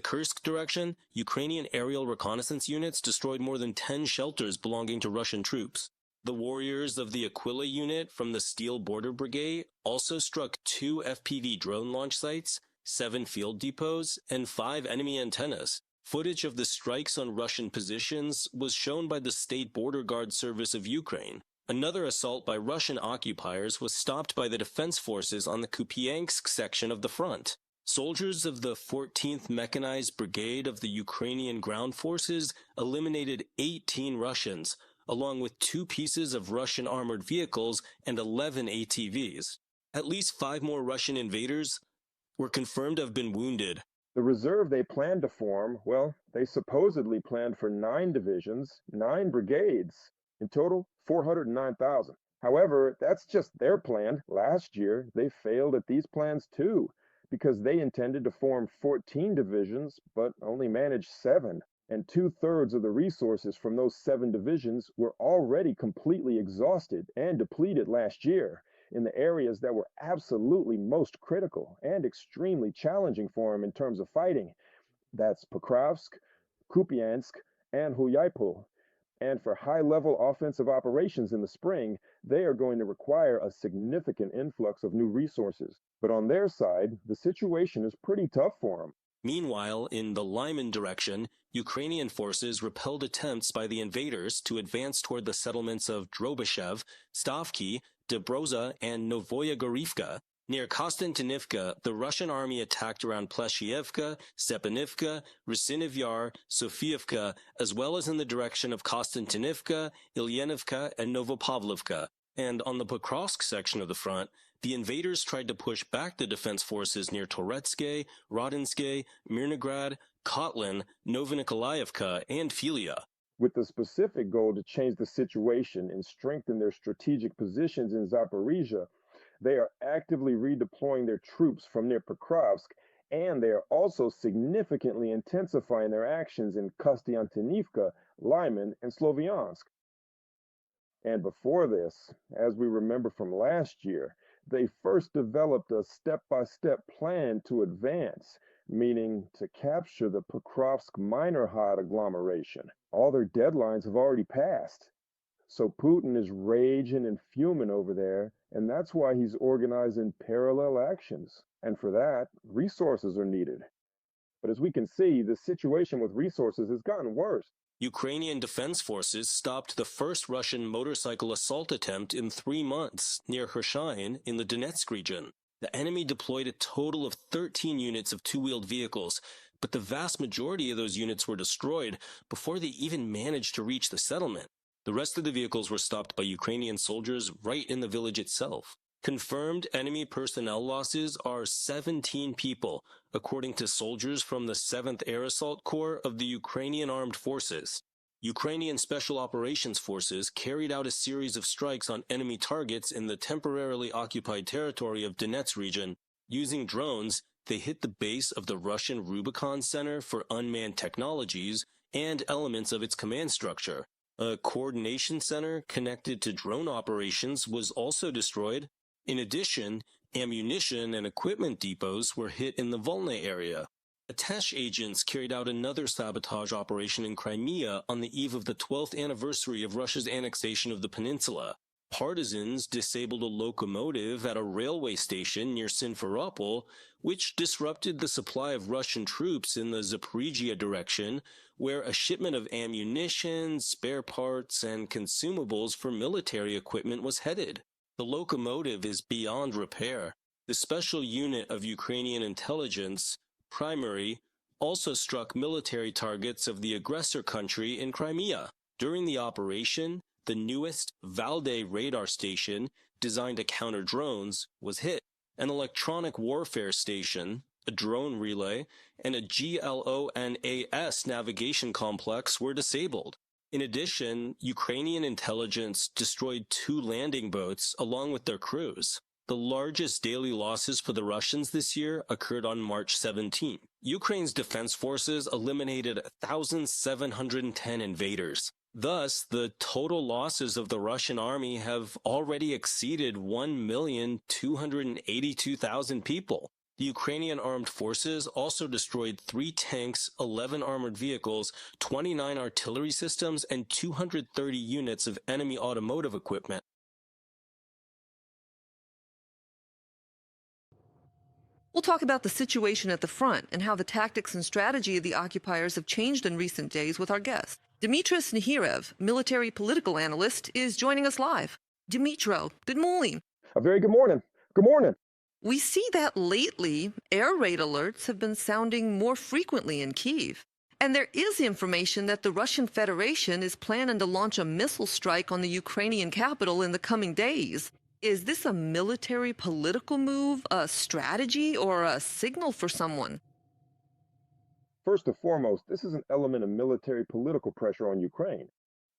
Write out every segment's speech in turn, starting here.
Kursk direction, Ukrainian aerial reconnaissance units destroyed more than 10 shelters belonging to Russian troops. The warriors of the Aquila unit from the Steel Border Brigade also struck 2 FPV drone launch sites, 7 field depots, and 5 enemy antennas. Footage of the strikes on Russian positions was shown by the State Border Guard Service of Ukraine. Another assault by Russian occupiers was stopped by the defense forces on the Kupiansk section of the front. Soldiers of the 14th Mechanized Brigade of the Ukrainian Ground Forces eliminated 18 Russians, along with 2 pieces of Russian armored vehicles and 11 ATVs. At least 5 more Russian invaders were confirmed to have been wounded. The reserve they planned to form, well, they supposedly planned for 9 divisions, 9 brigades. In total, 409,000. However, that's just their plan. Last year, they failed at these plans too, because they intended to form 14 divisions, but only managed 7. And 2/3 of the resources from those 7 divisions were already completely exhausted and depleted last year in the areas that were absolutely most critical and extremely challenging for them in terms of fighting. That's Pokrovsk, Kupiansk, and Huyaipul. And for high-level offensive operations in the spring, they are going to require a significant influx of new resources. But on their side, the situation is pretty tough for them. Meanwhile, in the Lyman direction, Ukrainian forces repelled attempts by the invaders to advance toward the settlements of Drobyshev, Stavki, Dobroza, and Novoye Gorivka. Near Konstantinivka, the Russian army attacked around Pleshievka, Stepanivka, Rusinov Yar, Sofievka, as well as in the direction of Konstantinivka, Ilyanivka, and Novopavlovka. And on the Pokrovsk section of the front, the invaders tried to push back the defense forces near Toretske, Rodinske, Mirnograd, Kotlin, Novonikolaevka, and Filia. With the specific goal to change the situation and strengthen their strategic positions in Zaporizhia, they are actively redeploying their troops from near Pokrovsk, and they are also significantly intensifying their actions in Kostiantynivka, Lyman, and Sloviansk. And before this, as we remember from last year, they first developed a step-by-step plan to advance, meaning to capture the Pokrovsk Minorhad agglomeration. All their deadlines have already passed. So Putin is raging and fuming over there, and that's why he's organizing parallel actions. And for that, resources are needed. But as we can see, the situation with resources has gotten worse. Ukrainian defense forces stopped the first Russian motorcycle assault attempt in 3 months near Kherson in the Donetsk region. The enemy deployed a total of 13 units of 2-wheeled vehicles, but the vast majority of those units were destroyed before they even managed to reach the settlement. The rest of the vehicles were stopped by Ukrainian soldiers right in the village itself. Confirmed enemy personnel losses are 17 people, according to soldiers from the 7th Air Assault Corps of the Ukrainian Armed Forces. Ukrainian Special Operations Forces carried out a series of strikes on enemy targets in the temporarily occupied territory of Donetsk region. Using drones, they hit the base of the Russian Rubicon Center for Unmanned Technologies and elements of its command structure. A coordination center connected to drone operations was also destroyed. In addition, ammunition and equipment depots were hit in the Volny area. Sabotage agents carried out another sabotage operation in Crimea on the eve of the 12th anniversary of Russia's annexation of the peninsula. Partisans disabled a locomotive at a railway station near Simferopol, which disrupted the supply of Russian troops in the Zaporizhia direction, where a shipment of ammunition, spare parts, and consumables for military equipment was headed. The locomotive is beyond repair. The special unit of Ukrainian intelligence, Primary, also struck military targets of the aggressor country in Crimea. During the operation, the newest Valde radar station, designed to counter drones, was hit. An electronic warfare station, a drone relay, and a GLONASS navigation complex were disabled. In addition, Ukrainian intelligence destroyed 2 landing boats along with their crews. The largest daily losses for the Russians this year occurred on March 17. Ukraine's defense forces eliminated 1,710 invaders. Thus, the total losses of the Russian army have already exceeded 1,282,000 people. The Ukrainian armed forces also destroyed 3 tanks, 11 armored vehicles, 29 artillery systems, and 230 units of enemy automotive equipment. We'll talk about the situation at the front and how the tactics and strategy of the occupiers have changed in recent days with our guest. Dmitris Nihirev, military political analyst, is joining us live. Dmitro, good morning. A very good morning. Good morning. We see that lately, air raid alerts have been sounding more frequently in Kyiv. And there is information that the Russian Federation is planning to launch a missile strike on the Ukrainian capital in the coming days. Is this a military political move, a strategy, or a signal for someone? First and foremost, this is an element of military political pressure on Ukraine.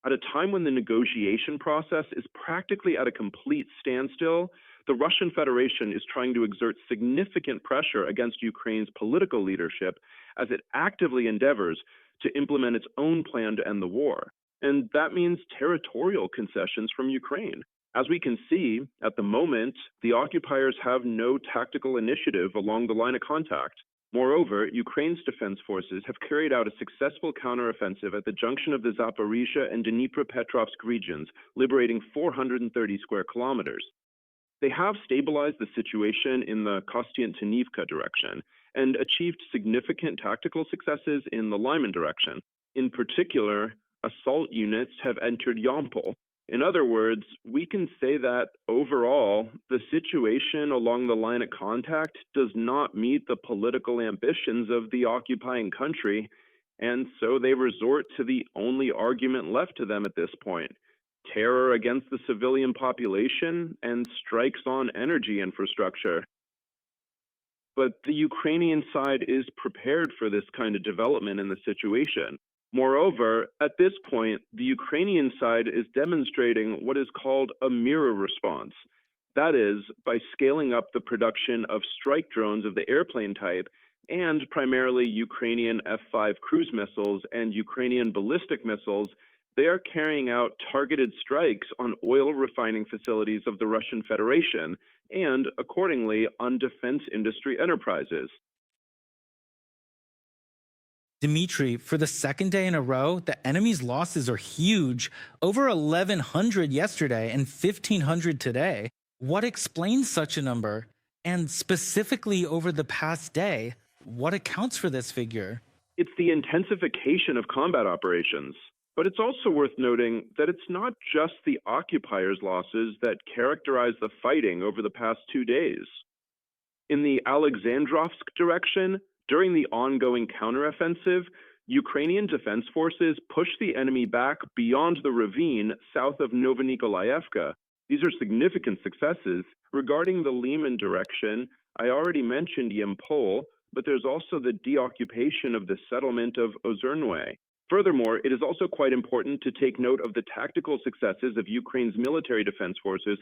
At a time when the negotiation process is practically at a complete standstill, the Russian Federation is trying to exert significant pressure against Ukraine's political leadership as it actively endeavors to implement its own plan to end the war. And that means territorial concessions from Ukraine. As we can see, at the moment, the occupiers have no tactical initiative along the line of contact. Moreover, Ukraine's defense forces have carried out a successful counteroffensive at the junction of the Zaporizhzhia and Dnipropetrovsk regions, liberating 430 square kilometers. They have stabilized the situation in the Kostiantynivka direction and achieved significant tactical successes in the Lyman direction. In particular, assault units have entered Yampol. In other words, we can say that overall, the situation along the line of contact does not meet the political ambitions of the occupying country, and so they resort to the only argument left to them at this point: terror against the civilian population and strikes on energy infrastructure. But the Ukrainian side is prepared for this kind of development in the situation. Moreover, at this point, the Ukrainian side is demonstrating what is called a mirror response. That is, by scaling up the production of strike drones of the airplane type and primarily Ukrainian F-5 cruise missiles and Ukrainian ballistic missiles, they are carrying out targeted strikes on oil refining facilities of the Russian Federation and, accordingly, on defense industry enterprises. Dmitry, for the second day in a row, the enemy's losses are huge. Over 1,100 yesterday and 1,500 today. What explains such a number? And specifically over the past day, what accounts for this figure? It's the intensification of combat operations. But it's also worth noting that it's not just the occupiers' losses that characterize the fighting over the past 2 days. In the Alexandrovsk direction, during the ongoing counteroffensive, Ukrainian defense forces pushed the enemy back beyond the ravine south of Novonikolaevka. These are significant successes. Regarding the Lyman direction, I already mentioned Yampol, but there's also the deoccupation of the settlement of Ozernwe. Furthermore, it is also quite important to take note of the tactical successes of Ukraine's military defense forces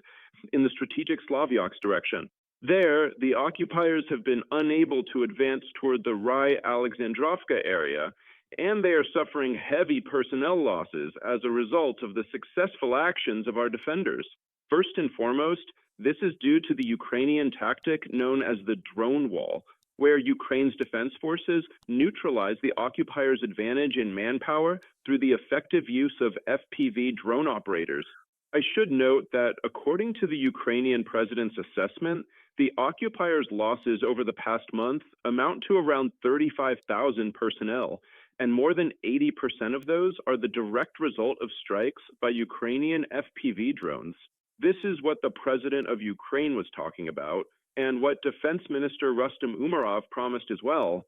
in the strategic Slavyansk direction. There, the occupiers have been unable to advance toward the Rai-Alexandrovka area, and they are suffering heavy personnel losses as a result of the successful actions of our defenders. First and foremost, this is due to the Ukrainian tactic known as the drone wall, where Ukraine's defense forces neutralize the occupiers' advantage in manpower through the effective use of FPV drone operators. I should note that according to the Ukrainian president's assessment, the occupiers' losses over the past month amount to around 35,000 personnel, and more than 80% of those are the direct result of strikes by Ukrainian FPV drones. This is what the president of Ukraine was talking about, and what Defense Minister Rustem Umerov promised as well,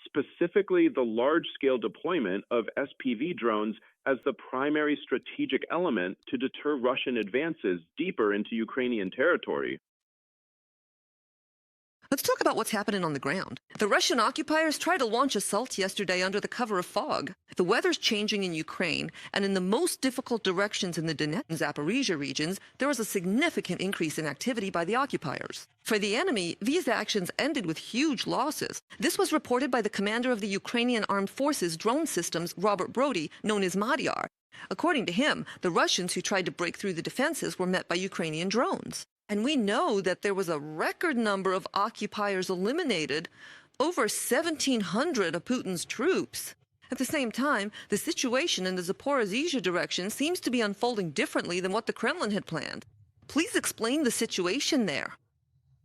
specifically the large-scale deployment of SPV drones as the primary strategic element to deter Russian advances deeper into Ukrainian territory. Let's talk about what's happening on the ground. The Russian occupiers tried to launch assaults yesterday under the cover of fog. The weather's changing in Ukraine, and in the most difficult directions in the Donetsk and Zaporizhzhia regions, there was a significant increase in activity by the occupiers. For the enemy, these actions ended with huge losses. This was reported by the commander of the Ukrainian Armed Forces drone systems, Robert Brody, known as Madyar. According to him, the Russians who tried to break through the defenses were met by Ukrainian drones. And we know that there was a record number of occupiers eliminated, over 1,700 of Putin's troops. At the same time, the situation in the Zaporizhzhia direction seems to be unfolding differently than what the Kremlin had planned. Please explain the situation there.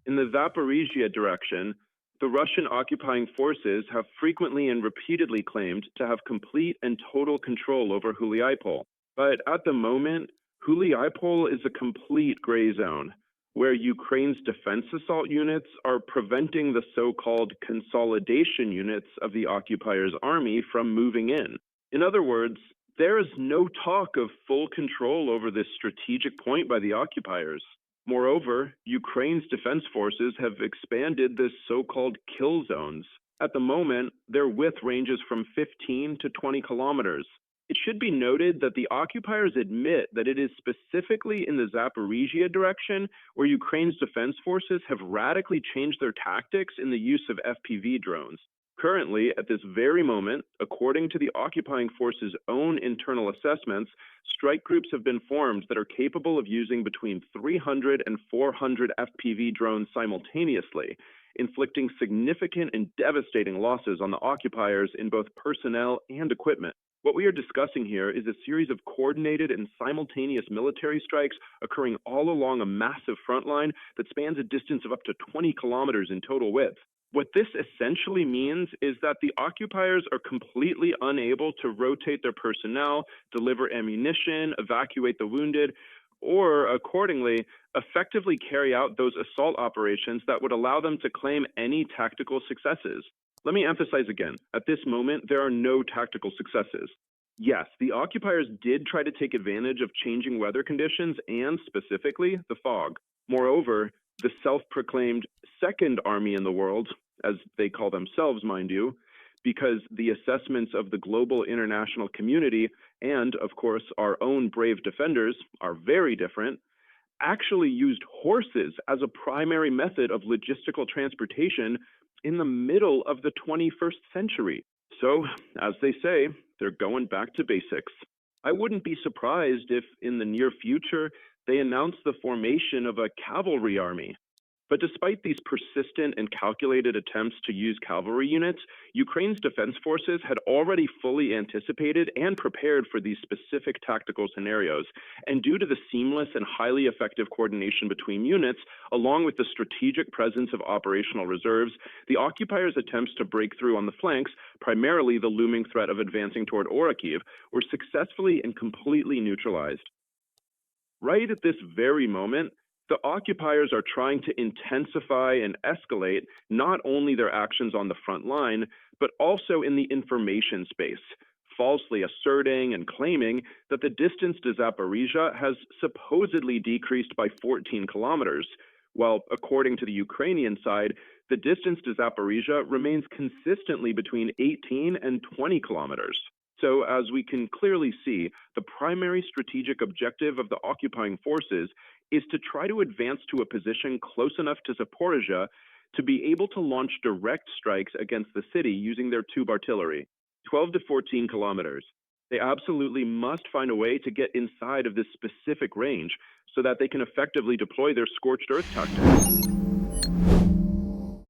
In the Zaporizhzhia direction, the Russian occupying forces have frequently and repeatedly claimed to have complete and total control over Huliaipol. But at the moment, Huliaipol is a complete gray zone, where Ukraine's defense assault units are preventing the so-called consolidation units of the occupiers' army from moving in. In other words, there is no talk of full control over this strategic point by the occupiers. Moreover, Ukraine's defense forces have expanded the so-called kill zones. At the moment, their width ranges from 15 to 20 kilometers. It should be noted that the occupiers admit that it is specifically in the Zaporizhzhia direction where Ukraine's defense forces have radically changed their tactics in the use of FPV drones. Currently, at this very moment, according to the occupying forces' own internal assessments, strike groups have been formed that are capable of using between 300 and 400 FPV drones simultaneously, inflicting significant and devastating losses on the occupiers in both personnel and equipment. What we are discussing here is a series of coordinated and simultaneous military strikes occurring all along a massive front line that spans a distance of up to 20 kilometers in total width. What this essentially means is that the occupiers are completely unable to rotate their personnel, deliver ammunition, evacuate the wounded, or, accordingly, effectively carry out those assault operations that would allow them to claim any tactical successes. Let me emphasize again, at this moment, there are no tactical successes. Yes, the occupiers did try to take advantage of changing weather conditions and, specifically, the fog. Moreover, the self-proclaimed second army in the world, as they call themselves, mind you, because the assessments of the global international community and, of course, our own brave defenders are very different, actually used horses as a primary method of logistical transportation in the middle of the 21st century. So, as they say, they're going back to basics. I wouldn't be surprised if, in the near future, they announce the formation of a cavalry army. But despite these persistent and calculated attempts to use cavalry units, Ukraine's defense forces had already fully anticipated and prepared for these specific tactical scenarios. And due to the seamless and highly effective coordination between units, along with the strategic presence of operational reserves, the occupiers' attempts to break through on the flanks, primarily the looming threat of advancing toward Orikhiv, were successfully and completely neutralized. Right at this very moment, the occupiers are trying to intensify and escalate not only their actions on the front line, but also in the information space, falsely asserting and claiming that the distance to Zaporizhzhia has supposedly decreased by 14 kilometers, while according to the Ukrainian side, the distance to Zaporizhzhia remains consistently between 18 and 20 kilometers. So, as we can clearly see, the primary strategic objective of the occupying forces is to try to advance to a position close enough to Zaporizhzhia to be able to launch direct strikes against the city using their tube artillery, 12 to 14 kilometers. They absolutely must find a way to get inside of this specific range so that they can effectively deploy their scorched earth tactics.